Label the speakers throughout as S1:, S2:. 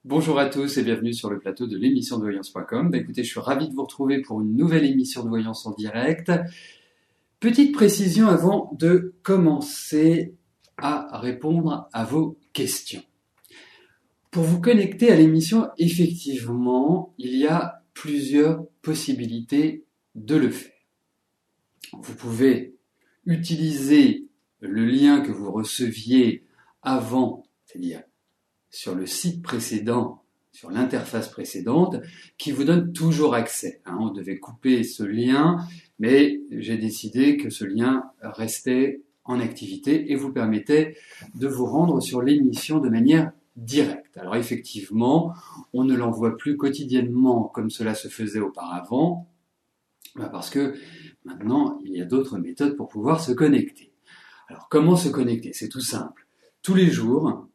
S1: Bonjour à tous et bienvenue sur le plateau de l'émission de voyance.com. Écoutez, je suis ravi de vous retrouver pour une nouvelle émission de voyance en direct. Petite précision avant de commencer à répondre à vos questions. Pour vous connecter à l'émission, effectivement, il y a plusieurs possibilités de le faire. Vous pouvez utiliser le lien que vous receviez avant, c'est-à-dire sur le site précédent, sur l'interface précédente, qui vous donne toujours accès. On devait couper ce lien, mais j'ai décidé que ce lien restait en activité et vous permettait de vous rendre sur l'émission de manière directe. Alors effectivement, on ne l'envoie plus quotidiennement comme cela se faisait auparavant, parce que maintenant, il y a d'autres méthodes pour pouvoir se connecter. Alors comment se connecter? C'est tout simple. Tous les jours,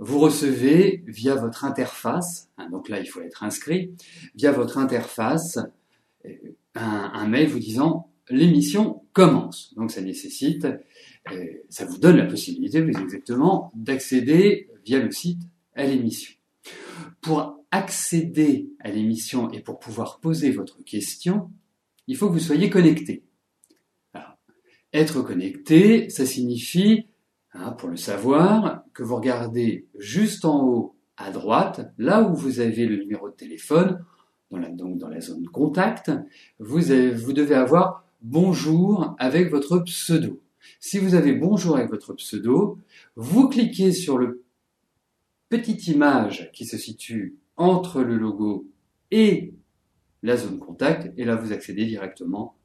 S1: vous recevez via votre interface, donc là il faut être inscrit, via votre interface un mail vous disant l'émission commence. Donc ça nécessite, ça vous donne la possibilité plus exactement d'accéder via le site à l'émission. Pour accéder à l'émission et pour pouvoir poser votre question, il faut que vous soyez connecté. Alors, être connecté, ça signifie pour le savoir, que vous regardez juste en haut à droite, là où vous avez le numéro de téléphone, donc dans la zone contact, vous devez avoir bonjour avec votre pseudo. Si vous avez bonjour avec votre pseudo, vous cliquez sur le petite image qui se situe entre le logo et la zone contact, et là vous accédez directement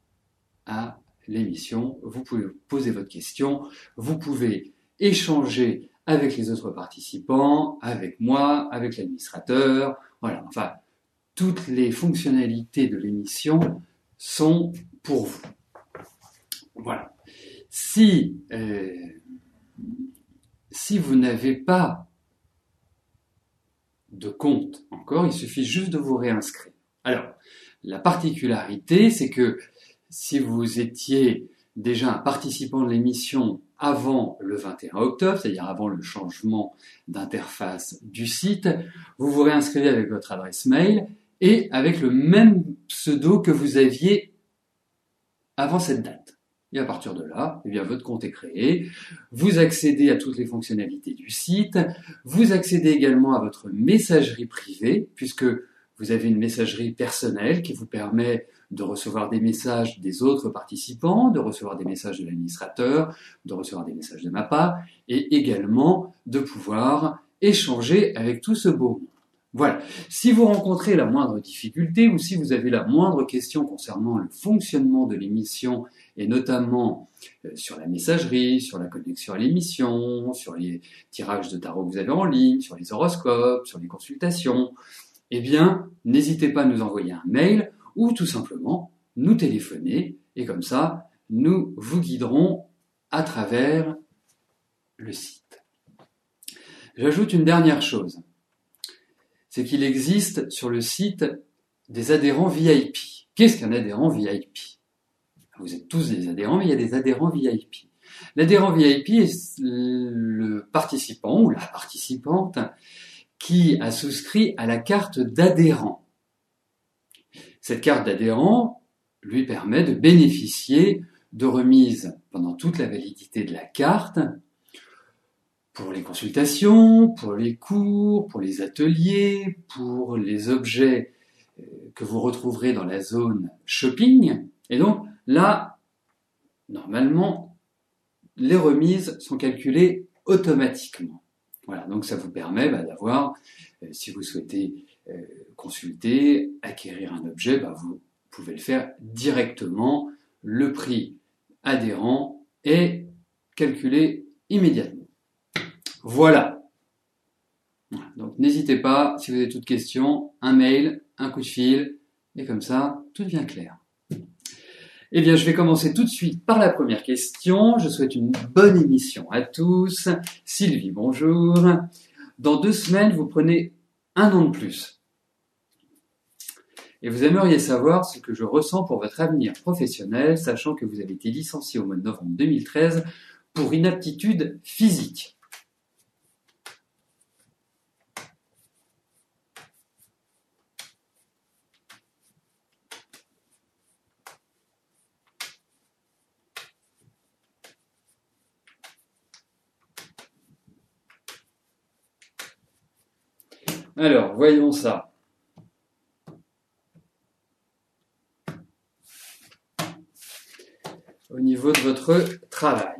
S1: à l'émission. Vous pouvez poser votre question, vous pouvez échanger avec les autres participants, avec moi, avec l'administrateur, voilà, enfin, toutes les fonctionnalités de l'émission sont pour vous. Voilà. Si vous n'avez pas de compte encore, il suffit juste de vous réinscrire. Alors, la particularité, c'est que si vous étiez déjà un participant de l'émission avant le 21 octobre, c'est-à-dire avant le changement d'interface du site, vous vous réinscrivez avec votre adresse mail et avec le même pseudo que vous aviez avant cette date. Et à partir de là, eh bien, votre compte est créé, vous accédez à toutes les fonctionnalités du site, vous accédez également à votre messagerie privée, puisque vous avez une messagerie personnelle qui vous permet de recevoir des messages des autres participants, de recevoir des messages de l'administrateur, de recevoir des messages de ma part, et également de pouvoir échanger avec tout ce beau monde. Voilà. Si vous rencontrez la moindre difficulté ou si vous avez la moindre question concernant le fonctionnement de l'émission et notamment sur la messagerie, sur la connexion à l'émission, sur les tirages de tarot que vous avez en ligne, sur les horoscopes, sur les consultations, eh bien, n'hésitez pas à nous envoyer un mail ou tout simplement nous téléphoner et comme ça, nous vous guiderons à travers le site. J'ajoute une dernière chose, c'est qu'il existe sur le site des adhérents VIP. Qu'est-ce qu'un adhérent VIP? Vous êtes tous des adhérents, mais il y a des adhérents VIP. L'adhérent VIP est le participant ou la participante qui a souscrit à la carte d'adhérent. Cette carte d'adhérent lui permet de bénéficier de remises pendant toute la validité de la carte pour les consultations, pour les cours, pour les ateliers, pour les objets que vous retrouverez dans la zone shopping. Et donc là, normalement, les remises sont calculées automatiquement. Voilà, donc ça vous permet d'avoir, si vous souhaitez consulter, acquérir un objet, vous pouvez le faire directement. Le prix adhérent est calculé immédiatement. Voilà. Donc n'hésitez pas, si vous avez toute question, un mail, un coup de fil, et comme ça, tout devient clair. Eh bien, je vais commencer tout de suite par la première question. Je souhaite une bonne émission à tous. Sylvie, bonjour. Dans 2 semaines, vous prenez 1 an de plus. Et vous aimeriez savoir ce que je ressens pour votre avenir professionnel, sachant que vous avez été licencié au mois de novembre 2013 pour inaptitude physique. Alors, voyons ça. Au niveau de votre travail.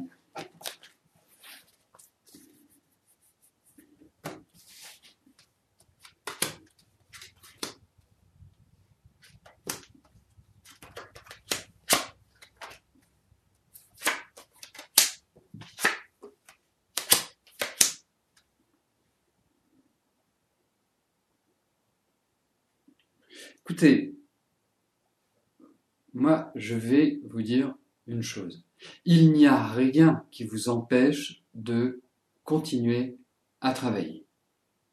S1: Écoutez, moi, je vais vous dire une chose. Il n'y a rien qui vous empêche de continuer à travailler.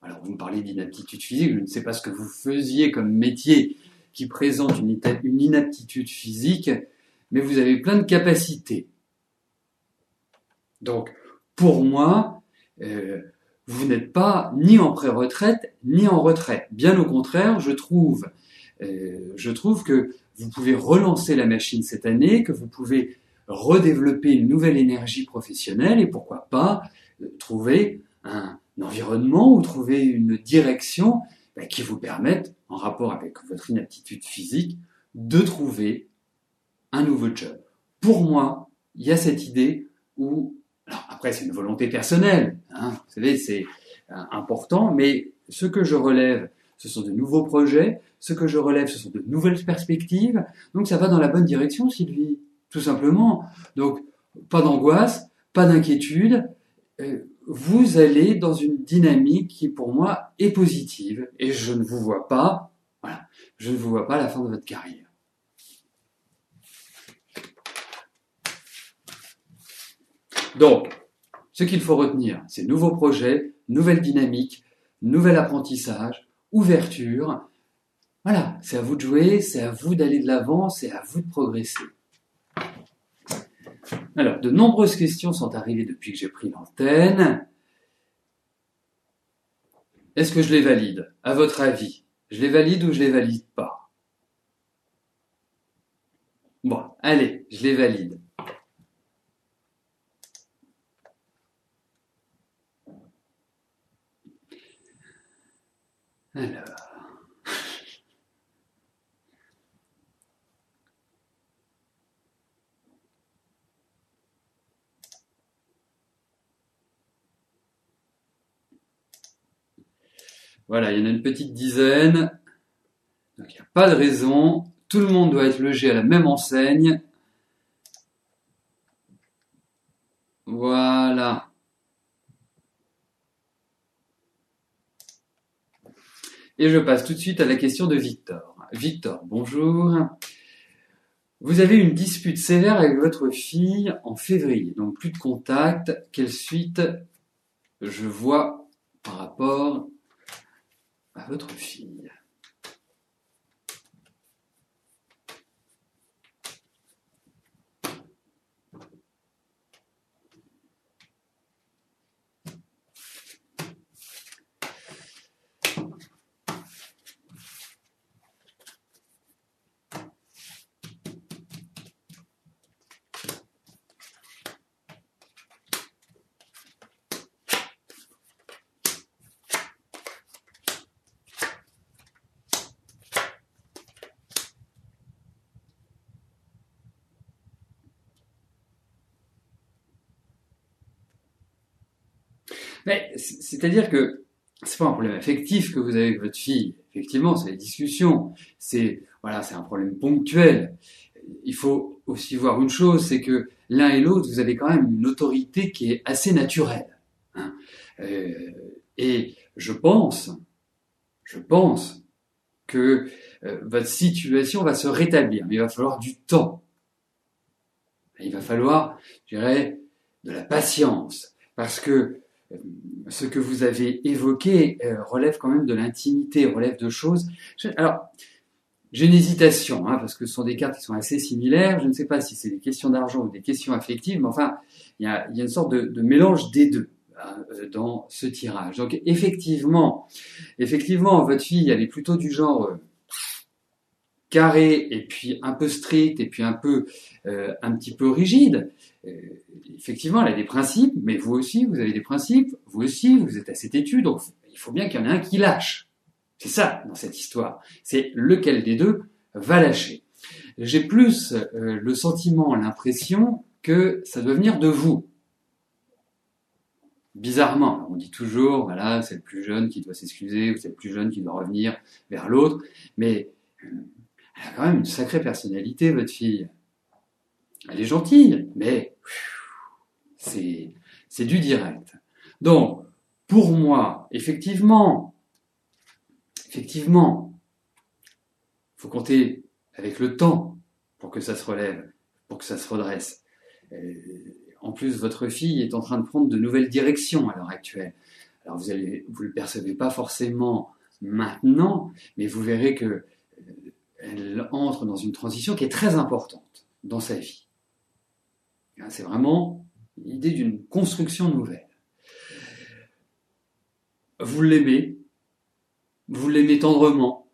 S1: Alors, vous me parlez d'inaptitude physique, je ne sais pas ce que vous faisiez comme métier qui présente une inaptitude physique, mais vous avez plein de capacités. Donc, pour moi, vous n'êtes pas ni en pré-retraite, ni en retraite. Bien au contraire, je trouve que vous pouvez relancer la machine cette année, que vous pouvez redévelopper une nouvelle énergie professionnelle et pourquoi pas trouver un environnement ou trouver une direction qui vous permette, en rapport avec votre inaptitude physique, de trouver un nouveau job. Pour moi, il y a cette idée où, alors après c'est une volonté personnelle, hein, vous savez, c'est important, mais ce que je relève, ce sont de nouveaux projets, ce que je relève, ce sont de nouvelles perspectives, donc ça va dans la bonne direction, Sylvie, tout simplement. Donc, pas d'angoisse, pas d'inquiétude, vous allez dans une dynamique qui, pour moi, est positive, et je ne vous vois pas, voilà, je ne vous vois pas à la fin de votre carrière. Donc, ce qu'il faut retenir, c'est nouveaux projets, nouvelle dynamique, nouvel apprentissage, ouverture. Voilà, c'est à vous de jouer, c'est à vous d'aller de l'avant, c'est à vous de progresser. Alors, de nombreuses questions sont arrivées depuis que j'ai pris l'antenne. Est-ce que je les valide? À votre avis, je les valide ou je les valide pas? Bon, allez, je les valide. Alors... Voilà, il y en a une petite dizaine. Donc il n'y a pas de raison. Tout le monde doit être logé à la même enseigne. Voilà. Et je passe tout de suite à la question de Victor. Victor, bonjour. Vous avez eu une dispute sévère avec votre fille en février, donc plus de contact. Quelle suite je vois par rapport à votre fille? Mais c'est-à-dire que c'est pas un problème affectif que vous avez avec votre fille. Effectivement, c'est la discussion. C'est un problème ponctuel. Il faut aussi voir une chose, c'est que l'un et l'autre, vous avez quand même une autorité qui est assez naturelle. Hein. Et je pense que votre situation va se rétablir, mais il va falloir du temps. Il va falloir, je dirais, de la patience, parce que ce que vous avez évoqué relève quand même de l'intimité, relève de choses. Alors, j'ai une hésitation, parce que ce sont des cartes qui sont assez similaires. Je ne sais pas si c'est des questions d'argent ou des questions affectives, mais enfin, il y a une sorte de mélange des deux dans ce tirage. Donc, effectivement, votre fille, elle est plutôt du genre carré et puis un peu strict et puis un petit peu rigide. Effectivement, elle a des principes, mais vous aussi, vous avez des principes. Vous aussi, vous êtes assez têtu, donc il faut bien qu'il y en ait un qui lâche. C'est ça, dans cette histoire. C'est lequel des deux va lâcher. J'ai plus le sentiment, l'impression que ça doit venir de vous. Bizarrement, on dit toujours, voilà, c'est le plus jeune qui doit s'excuser, ou c'est le plus jeune qui doit revenir vers l'autre, mais elle a quand même une sacrée personnalité, votre fille. Elle est gentille, mais c'est du direct. Donc, pour moi, effectivement, faut compter avec le temps pour que ça se relève, pour que ça se redresse. En plus, votre fille est en train de prendre de nouvelles directions à l'heure actuelle. Alors vous le percevez pas forcément maintenant, mais vous verrez que elle entre dans une transition qui est très importante dans sa vie. C'est vraiment l'idée d'une construction nouvelle. Vous l'aimez tendrement,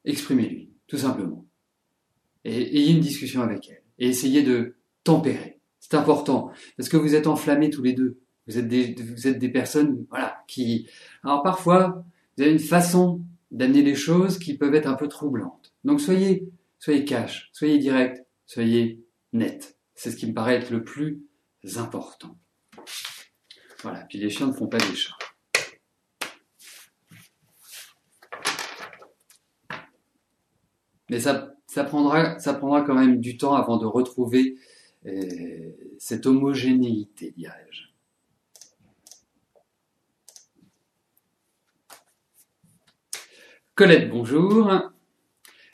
S1: exprimez-lui, tout simplement. Et ayez une discussion avec elle. Et essayez de tempérer. C'est important, parce que vous êtes enflammés tous les deux. Vous êtes des personnes, voilà, qui... Alors parfois, vous avez une façon d'amener les choses qui peuvent être un peu troublantes. Donc soyez cash, soyez direct, soyez net. C'est ce qui me paraît être le plus important. Voilà, puis les chiens ne font pas des chats. Mais ça prendra quand même du temps avant de retrouver cette homogénéité, dirais-je. Colette, bonjour.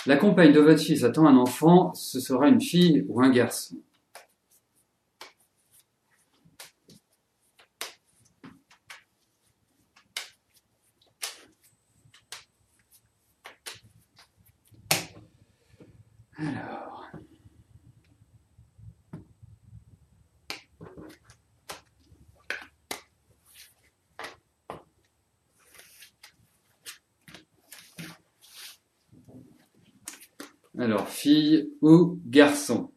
S1: La compagne de votre fils attend un enfant, ce sera une fille ou un garçon? Alors... Alors, fille ou garçon?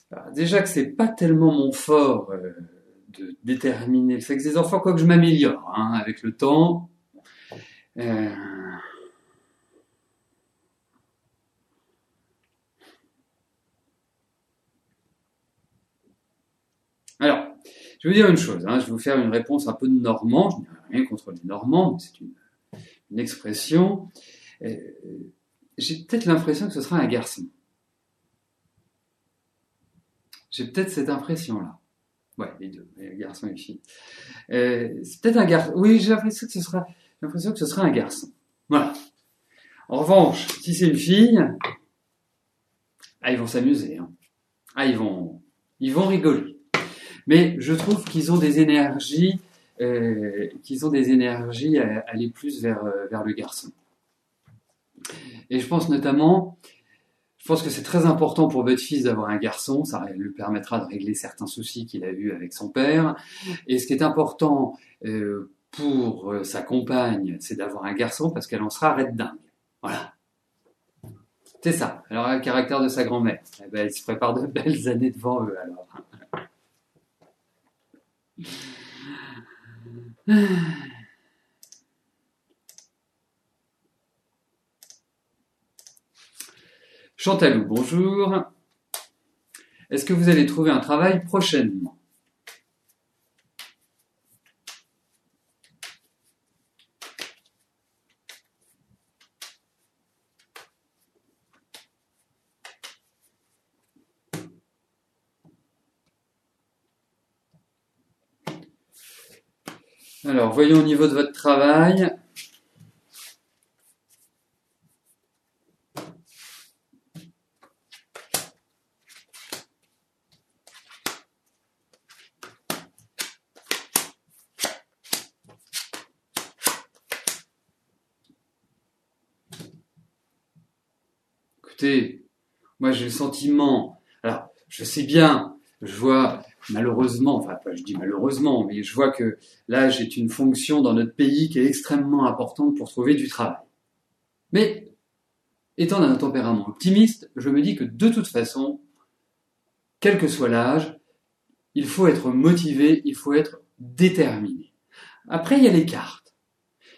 S1: Alors, déjà que c'est pas tellement mon fort de déterminer le sexe des enfants, quoique je m'améliore avec le temps. Alors, je vais vous dire une chose, je vais vous faire une réponse un peu de normand, je n'ai rien contre les normands, mais c'est une expression. J'ai peut-être l'impression que ce sera un garçon. J'ai peut-être cette impression-là. Ouais, les deux, garçon et fille. C'est peut-être un garçon. Oui, j'ai l'impression que ce sera un garçon. Voilà. En revanche, si c'est une fille, ils vont s'amuser. Ils vont rigoler. Mais je trouve qu'ils ont des énergies, à aller plus vers le garçon. Et je pense que c'est très important pour votre fils d'avoir un garçon, ça lui permettra de régler certains soucis qu'il a eus avec son père. Et ce qui est important pour sa compagne, c'est d'avoir un garçon parce qu'elle en sera raide dingue. Voilà. C'est ça. Alors, le caractère de sa grand-mère. Elle se prépare de belles années devant eux, alors. Chantalou, bonjour. Est-ce que vous allez trouver un travail prochainement? Alors, voyons au niveau de votre travail. Écoutez, moi j'ai le sentiment, alors je sais bien, je vois malheureusement, enfin je dis malheureusement, mais je vois que l'âge est une fonction dans notre pays qui est extrêmement importante pour trouver du travail. Mais, étant d'un tempérament optimiste, je me dis que de toute façon, quel que soit l'âge, il faut être motivé, il faut être déterminé. Après, il y a les cartes.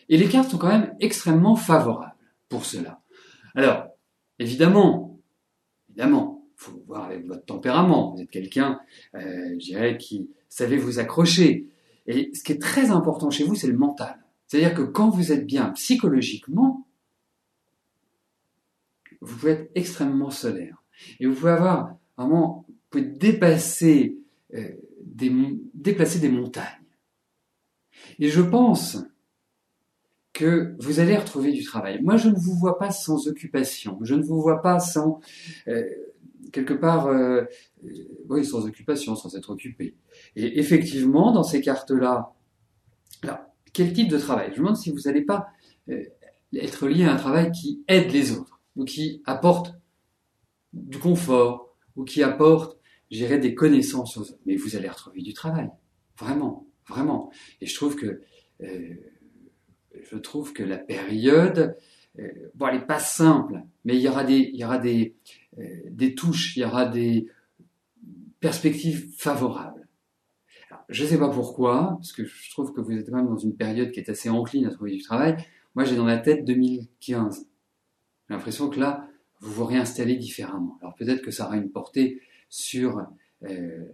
S1: Et les cartes sont quand même extrêmement favorables pour cela. Alors, évidemment, il faut voir avec votre tempérament. Vous êtes quelqu'un, je dirais, qui savez vous accrocher. Et ce qui est très important chez vous, c'est le mental. C'est-à-dire que quand vous êtes bien psychologiquement, vous pouvez être extrêmement solaire. Et vous pouvez avoir vraiment, vous pouvez déplacer des montagnes. Et je pense que vous allez retrouver du travail. Moi, je ne vous vois pas sans occupation. Je ne vous vois pas sans, quelque part, oui, sans occupation, sans être occupé. Et effectivement, dans ces cartes-là, alors, quel type de travail? Je me demande si vous n'allez pas être lié à un travail qui aide les autres, ou qui apporte du confort, ou qui apporte, je dirais, des connaissances aux autres. Mais vous allez retrouver du travail. Vraiment, vraiment. Et euh, je trouve que la période, bon, elle n'est pas simple, mais il y aura des touches, il y aura des perspectives favorables. Alors, je ne sais pas pourquoi, parce que je trouve que vous êtes quand même dans une période qui est assez encline à trouver du travail. Moi, j'ai dans la tête 2015. J'ai l'impression que là, vous vous réinstallez différemment. Alors peut-être que ça aura une portée sur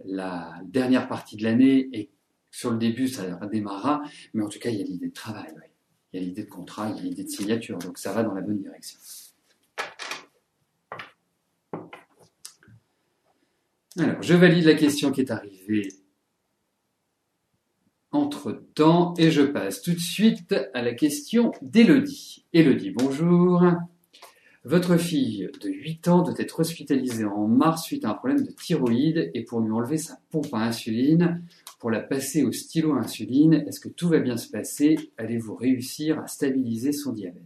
S1: la dernière partie de l'année et sur le début, ça redémarrera. Mais en tout cas, il y a l'idée de travail. Oui. Il y a l'idée de contrat, il y a l'idée de signature. Donc ça va dans la bonne direction. Alors, je valide la question qui est arrivée entre-temps et je passe tout de suite à la question d'Élodie. Élodie, bonjour. Votre fille de 8 ans doit être hospitalisée en mars suite à un problème de thyroïde et pour lui enlever sa pompe à insuline, pour la passer au stylo à insuline, est-ce que tout va bien se passer? Allez-vous réussir à stabiliser son diabète?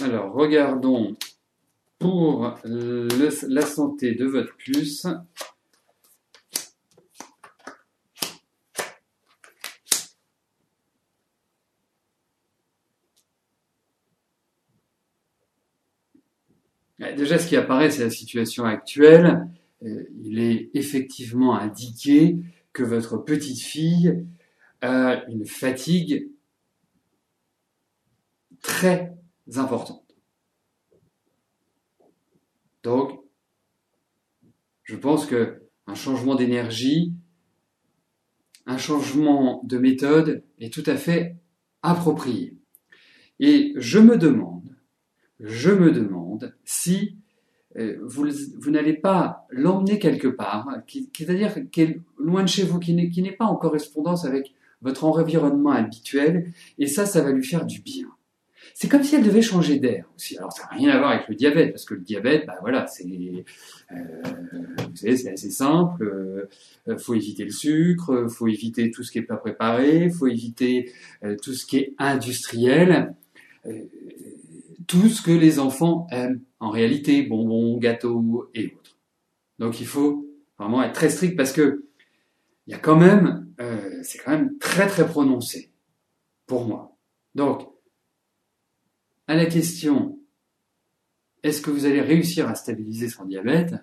S1: Alors, regardons pour la santé de votre puce. Déjà, ce qui apparaît, c'est la situation actuelle. Il est effectivement indiqué que votre petite fille a une fatigue très importante. Donc, je pense que un changement d'énergie, un changement de méthode est tout à fait approprié. Et je me demande si vous n'allez pas l'emmener quelque part, c'est-à-dire qui est loin de chez vous, qui n'est pas en correspondance avec votre environnement habituel, et ça va lui faire du bien. C'est comme si elle devait changer d'air aussi. Alors ça n'a rien à voir avec le diabète, parce que le diabète, bah voilà, vous savez, c'est assez simple. Faut éviter le sucre, faut éviter tout ce qui est pas préparé, faut éviter tout ce qui est industriel. Tout ce que les enfants aiment, en réalité, bonbons, gâteaux et autres. Donc il faut vraiment être très strict parce que il y a quand même, c'est quand même très très prononcé pour moi. Donc, à la question, est-ce que vous allez réussir à stabiliser son diabète?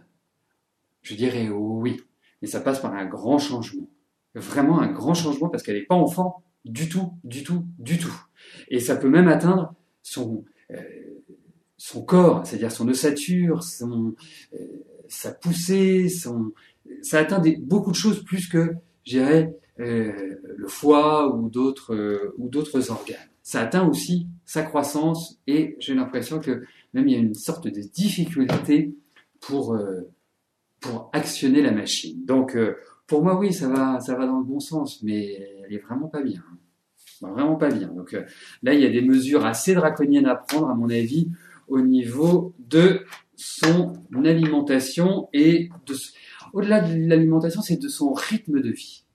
S1: Je dirais oui, mais ça passe par un grand changement. Vraiment un grand changement parce qu'elle n'est pas enfant du tout, du tout, du tout. Et ça peut même atteindre son corps, c'est-à-dire son ossature, sa poussée, ça atteint beaucoup de choses plus que, je dirais, le foie ou d'autres organes. Ça atteint aussi sa croissance et j'ai l'impression que même il y a une sorte de difficulté pour actionner la machine. Donc pour moi oui, ça va dans le bon sens, mais elle est vraiment pas bien. va vraiment pas bien. Donc là, il y a des mesures assez draconiennes à prendre, à mon avis, au niveau de son alimentation et au-delà de l'alimentation, c'est de son rythme de vie.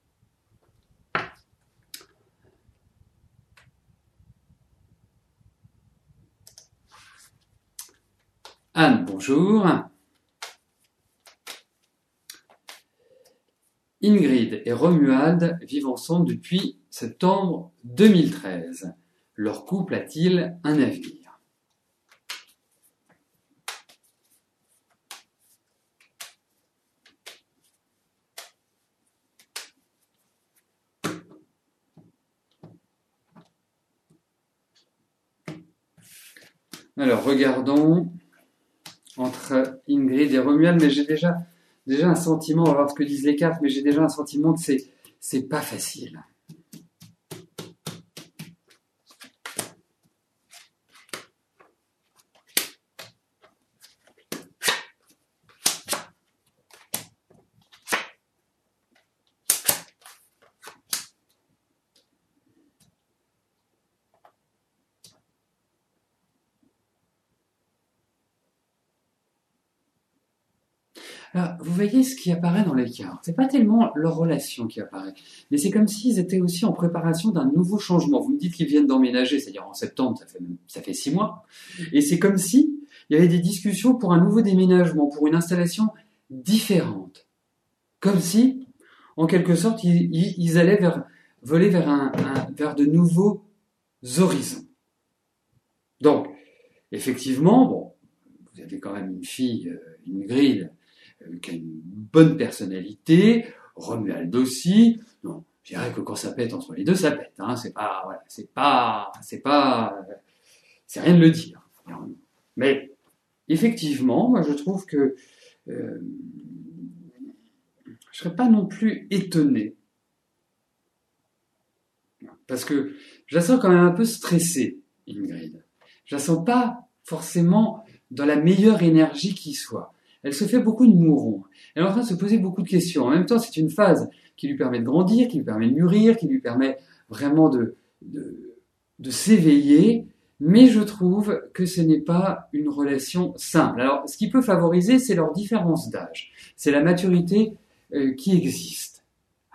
S1: Anne, bonjour. Ingrid et Romuald vivent ensemble depuis septembre 2013. Leur couple a-t-il un avenir? Alors, regardons entre Ingrid et Romuald, mais j'ai déjà un sentiment, on va voir ce que disent les cartes, mais j'ai déjà un sentiment que c'est pas facile. Alors, vous voyez ce qui apparaît dans les cartes. C'est pas tellement leur relation qui apparaît, mais c'est comme s'ils étaient aussi en préparation d'un nouveau changement. Vous me dites qu'ils viennent d'emménager, c'est-à-dire en septembre, ça fait 6 mois. Et c'est comme si il y avait des discussions pour un nouveau déménagement, pour une installation différente. Comme si, en quelque sorte, ils allaient voler vers de nouveaux horizons. Donc, effectivement, bon, vous avez quand même une fille, Ingrid, qui a une bonne personnalité, Romuald aussi. Non, je dirais que quand ça pète entre les deux, ça pète. Hein. C'est rien de le dire. Mais effectivement, moi je trouve que je serais pas non plus étonné, parce que je la sens quand même un peu stressée, Ingrid. Je la sens pas forcément dans la meilleure énergie qui soit. Elle se fait beaucoup de mourons. Elle est en train de se poser beaucoup de questions. En même temps, c'est une phase qui lui permet de grandir, qui lui permet de mûrir, qui lui permet vraiment de s'éveiller. Mais je trouve que ce n'est pas une relation simple. Alors, ce qui peut favoriser, c'est leur différence d'âge. C'est la maturité qui existe.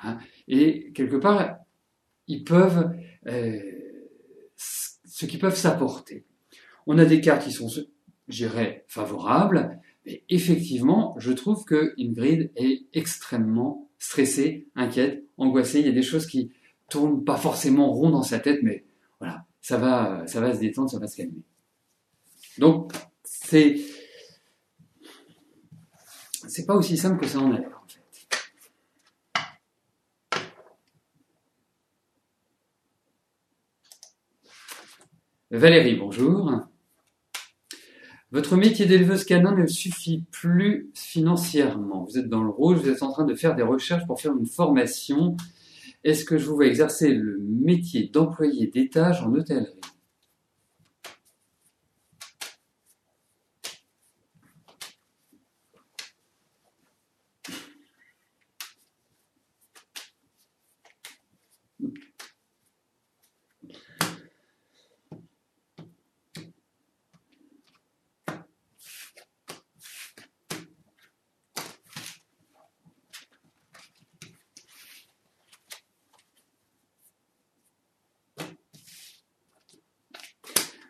S1: Hein. Et quelque part, ils peuvent, ce qu'ils peuvent s'apporter. On a des cartes qui sont, je dirais, favorables. Mais effectivement, je trouve que Ingrid est extrêmement stressée, inquiète, angoissée. Il y a des choses qui tournent pas forcément rond dans sa tête, mais voilà, ça va se détendre, ça va se calmer. Donc, c'est pas aussi simple que ça en a l'air, en fait. Valérie, bonjour. Votre métier d'éleveuse canin ne suffit plus financièrement. Vous êtes dans le rouge, vous êtes en train de faire des recherches pour faire une formation. Est-ce que je vous vois exercer le métier d'employé d'étage en hôtellerie?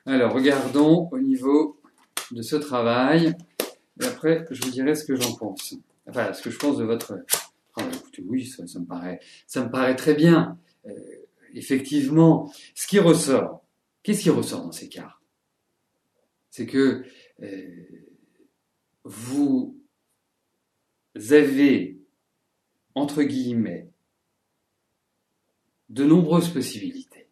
S1: Alors, regardons au niveau de ce travail. Et après, je vous dirai ce que j'en pense. Enfin, ce que je pense de votre travail. Écoutez, oui, ça me paraît très bien. Effectivement, ce qui ressort, qu'est-ce qui ressort dans ces cartes? C'est que vous avez, entre guillemets, de nombreuses possibilités.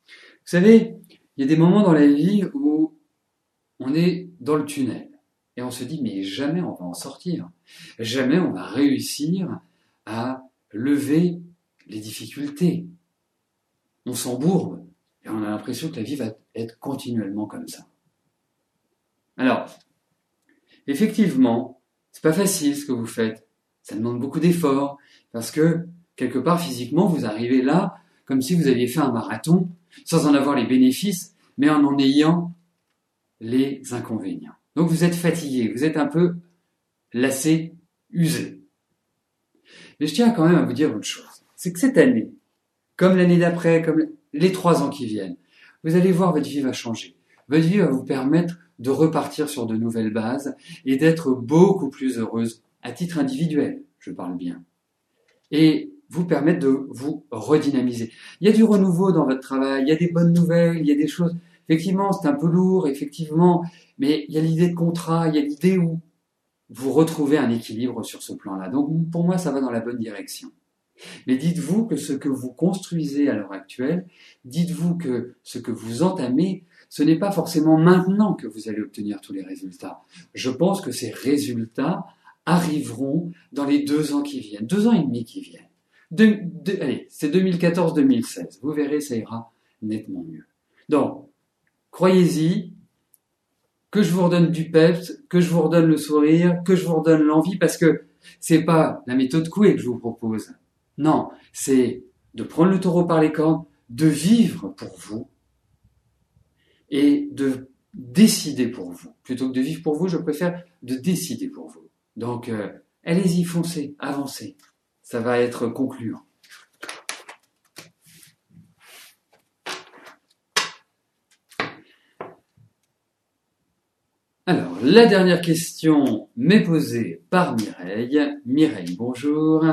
S1: Vous savez, il y a des moments dans la vie où on est dans le tunnel et on se dit mais jamais on va en sortir, jamais on va réussir à lever les difficultés. On s'embourbe et on a l'impression que la vie va être continuellement comme ça. Alors, effectivement, c'est pas facile ce que vous faites, ça demande beaucoup d'efforts parce que quelque part physiquement vous arrivez là comme si vous aviez fait un marathon, sans en avoir les bénéfices, mais en ayant les inconvénients. Donc vous êtes fatigué, vous êtes un peu lassé, usé. Mais je tiens quand même à vous dire une chose, c'est que cette année, comme l'année d'après, comme les 3 ans qui viennent, vous allez voir, votre vie va changer. Votre vie va vous permettre de repartir sur de nouvelles bases et d'être beaucoup plus heureuse à titre individuel, je parle bien. Et vous permettre de vous redynamiser. Il y a du renouveau dans votre travail, il y a des bonnes nouvelles, il y a des choses. Effectivement, c'est un peu lourd, effectivement, mais il y a l'idée de contrat, il y a l'idée où vous retrouvez un équilibre sur ce plan-là. Donc pour moi, ça va dans la bonne direction. Mais dites-vous que ce que vous construisez à l'heure actuelle, dites-vous que ce que vous entamez, ce n'est pas forcément maintenant que vous allez obtenir tous les résultats. Je pense que ces résultats arriveront dans les 2 ans qui viennent, 2 ans et demi qui viennent. Allez, c'est 2014-2016. Vous verrez, ça ira nettement mieux. Donc, croyez-y, que je vous redonne du peps, que je vous redonne le sourire, que je vous redonne l'envie, parce que c'est pas la méthode Coué que je vous propose. Non, c'est de prendre le taureau par les cornes, de vivre pour vous et de décider pour vous. Plutôt que de vivre pour vous, je préfère de décider pour vous. Donc, allez-y, foncez, avancez. Ça va être concluant. Alors, la dernière question m'est posée par Mireille. Mireille, bonjour.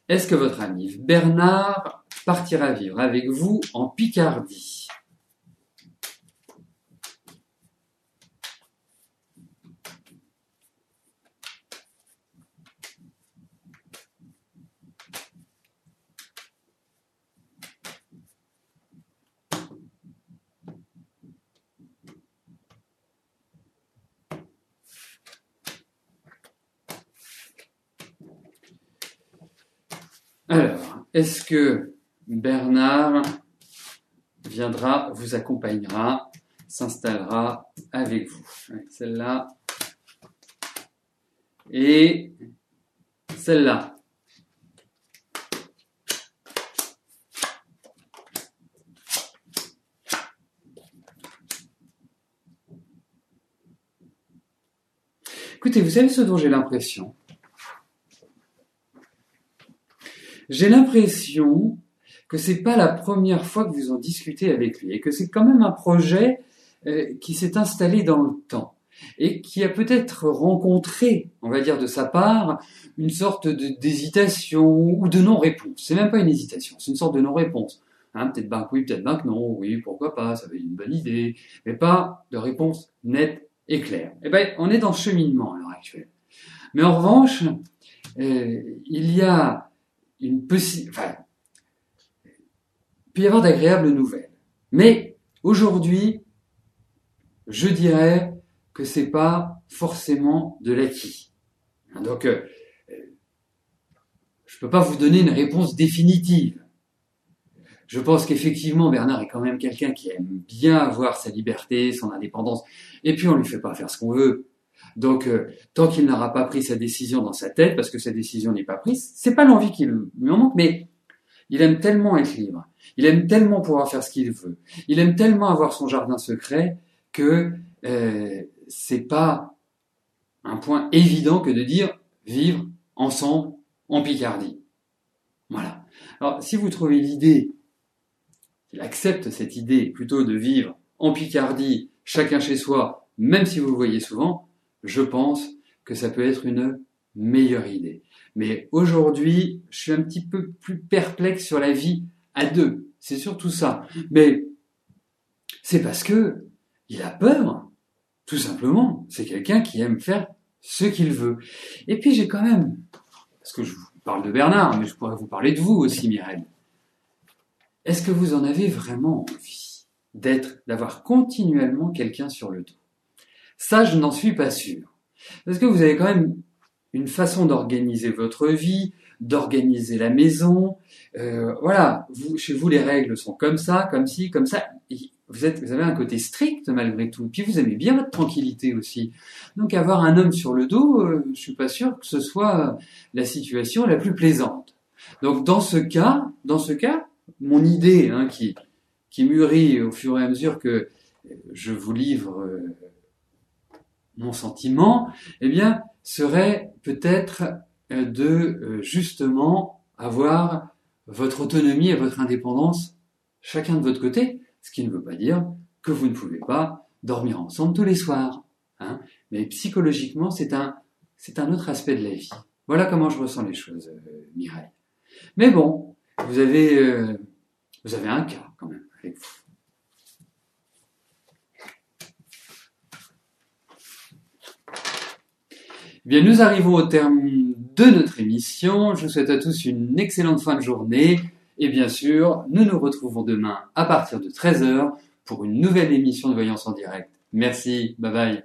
S1: Est-ce que votre ami Bernard partira vivre avec vous en Picardie ? Alors, est-ce que Bernard viendra, vous accompagnera, s'installera avec vous? Celle-là et celle-là. Écoutez, vous savez ce dont j'ai l'impression? J'ai l'impression que c'est pas la première fois que vous en discutez avec lui et que c'est quand même un projet qui s'est installé dans le temps et qui a peut-être rencontré, on va dire de sa part, une sorte d'hésitation ou de non-réponse. C'est même pas une hésitation, c'est une sorte de non-réponse. Peut-être ben que oui, peut-être ben que non, oui, pourquoi pas, ça va être une bonne idée, mais pas de réponse nette et claire. Eh ben, on est dans ce cheminement à l'heure actuelle. Mais en revanche, il y a il peut y avoir d'agréables nouvelles. Mais aujourd'hui, je dirais que c'est pas forcément de l'acquis. Donc, je peux pas vous donner une réponse définitive. Je pense qu'effectivement, Bernard est quand même quelqu'un qui aime bien avoir sa liberté, son indépendance, et puis on lui fait pas faire ce qu'on veut. Donc, tant qu'il n'aura pas pris sa décision dans sa tête, parce que sa décision n'est pas prise, c'est pas l'envie qui lui en manque, mais il aime tellement être libre, il aime tellement pouvoir faire ce qu'il veut, il aime tellement avoir son jardin secret que c'est pas un point évident que de dire vivre ensemble en Picardie. Voilà. Alors, si vous trouvez l'idée, il accepte cette idée plutôt de vivre en Picardie, chacun chez soi, même si vous le voyez souvent, je pense que ça peut être une meilleure idée. Mais aujourd'hui, je suis un petit peu plus perplexe sur la vie à deux. C'est surtout ça. Mais c'est parce que il a peur, tout simplement. C'est quelqu'un qui aime faire ce qu'il veut. Et puis j'ai quand même, parce que je vous parle de Bernard, mais je pourrais vous parler de vous aussi, Mireille. Est-ce que vous en avez vraiment envie d'avoir continuellement quelqu'un sur le dos? Ça, je n'en suis pas sûr. Parce que vous avez quand même une façon d'organiser votre vie, d'organiser la maison. Voilà, chez vous, les règles sont comme ça, comme ci, comme ça. Vous avez un côté strict malgré tout. Puis vous aimez bien votre tranquillité aussi. Donc avoir un homme sur le dos, je suis pas sûr que ce soit la situation la plus plaisante. Donc dans ce cas, mon idée qui mûrit au fur et à mesure que je vous livre mon sentiment, eh bien, serait peut-être de justement avoir votre autonomie et votre indépendance chacun de votre côté, ce qui ne veut pas dire que vous ne pouvez pas dormir ensemble tous les soirs. Hein. Mais psychologiquement, c'est un autre aspect de la vie. Voilà comment je ressens les choses, Mireille. Mais bon, vous avez un cas quand même avec vous. Bien, nous arrivons au terme de notre émission. Je vous souhaite à tous une excellente fin de journée. Et bien sûr, nous nous retrouvons demain à partir de 13h pour une nouvelle émission de Voyance en direct. Merci, bye bye.